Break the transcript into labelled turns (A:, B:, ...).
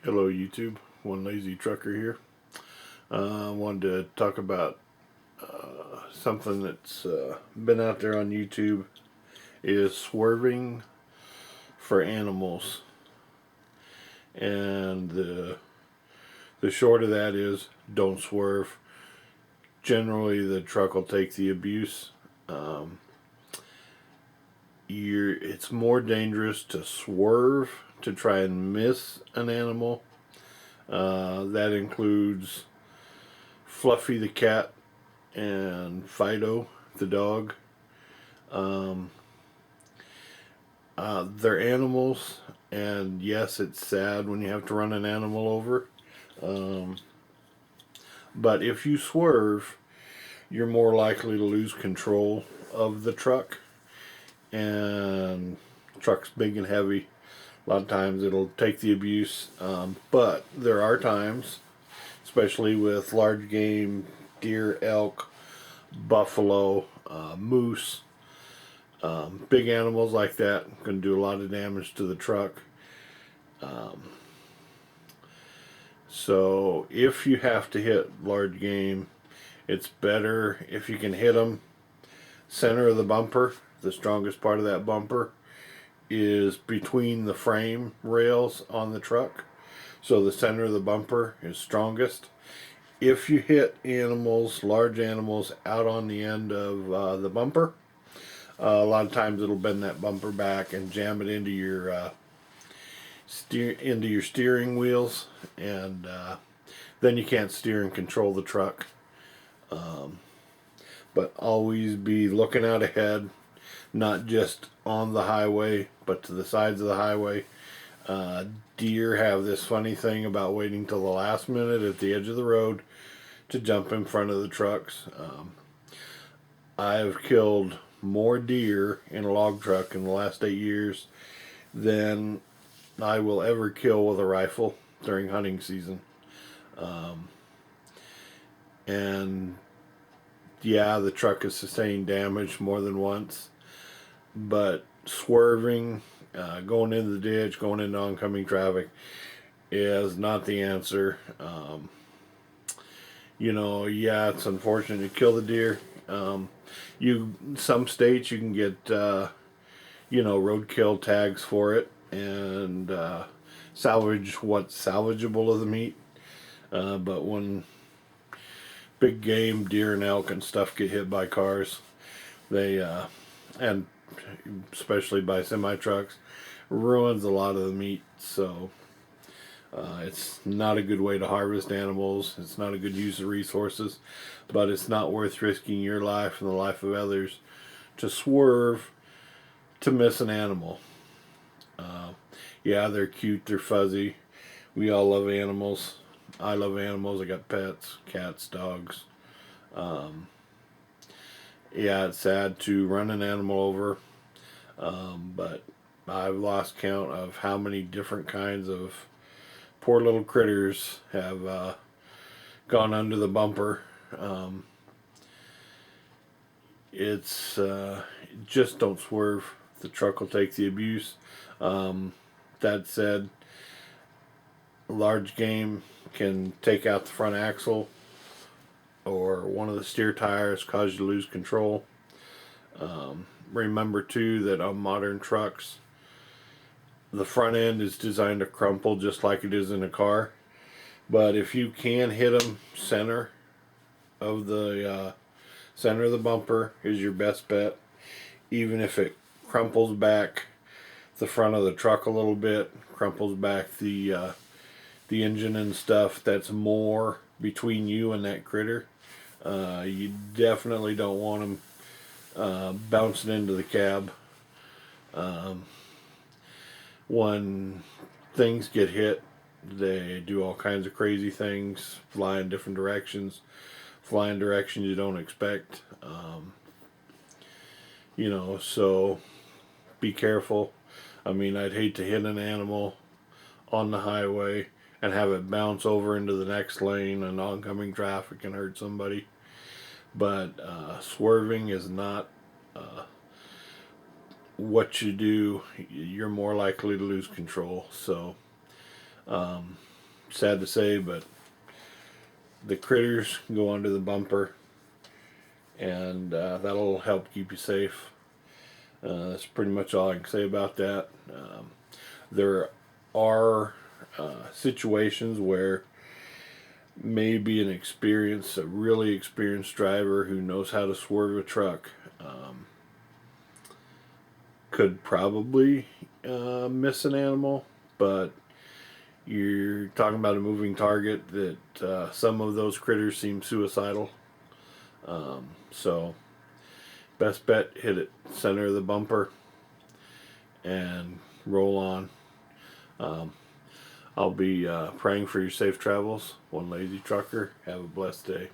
A: Hello YouTube, one lazy trucker here. I wanted to talk about something that's been out there on YouTube is swerving for animals. And the short of that is don't swerve. Generally the truck will take the abuse. It's more dangerous to swerve to try and miss an animal. That includes Fluffy the cat and Fido the dog. Um, they're animals, and yes, it's sad when you have to run an animal over. Um, but if you swerve, you're more likely to lose control of the truck. And the truck's big and heavy. A lot of times it'll take the abuse. But there are times, especially with large game, deer, elk, buffalo, moose, big animals like that can do a lot of damage to the truck. Um, so if you have to hit large game, it's better if you can hit them center of the bumper. The strongest part of that bumper is between the frame rails on the truck. So the center of the bumper is strongest. If you hit animals, large animals, out on the end of the bumper, a lot of times it'll bend that bumper back and jam it into your steering wheels, and then you can't steer and control the truck. Um, but always be looking out ahead, not just on the highway, but to the sides of the highway. Uh, Deer have this funny thing about waiting till the last minute at the edge of the road to jump in front of the trucks. I've killed more deer in a log truck in the last 8 years than I will ever kill with a rifle during hunting season. Um, and yeah, the truck has sustained damage more than once, but swerving, going into the ditch, going into oncoming traffic is not the answer. Yeah, it's unfortunate to kill the deer. Some states you can get roadkill tags for it, and salvage what's salvageable of the meat. But when big game, deer and elk and stuff get hit by cars, they and especially by semi trucks, ruins a lot of the meat. So it's not a good way to harvest animals. It's not a good use of resources, but it's not worth risking your life and the life of others to swerve to miss an animal. Uh, yeah, they're cute, they're fuzzy. We all love animals. I love animals. I got pets, cats, dogs. Um, yeah, it's sad to run an animal over, but I've lost count of how many different kinds of poor little critters have gone under the bumper. Um, it's just don't swerve. The truck will take the abuse. Um, that said, large game can take out the front axle or one of the steer tires, cause you to lose control. Remember too that on modern trucks, the front end is designed to crumple just like it is in a car. But if you can hit them of the center of the bumper, is your best bet. Even if it crumples back the front of the truck a little bit, crumples back the engine and stuff, that's more between you and that critter. You definitely don't want them bouncing into the cab. Um, when things get hit, they do all kinds of crazy things, fly in different directions, fly in directions you don't expect. So be careful. I mean, I'd hate to hit an animal on the highway and have it bounce over into the next lane and oncoming traffic and hurt somebody. But swerving is not what you do. You're more likely to lose control. So sad to say, but the critters go under the bumper, and that'll help keep you safe. That's pretty much all I can say about that. There are situations where maybe a really experienced driver who knows how to swerve a truck could probably miss an animal, but you're talking about a moving target that some of those critters seem suicidal. So best bet, hit it center of the bumper and roll on. I'll be praying for your safe travels. One lazy trucker. Have a blessed day.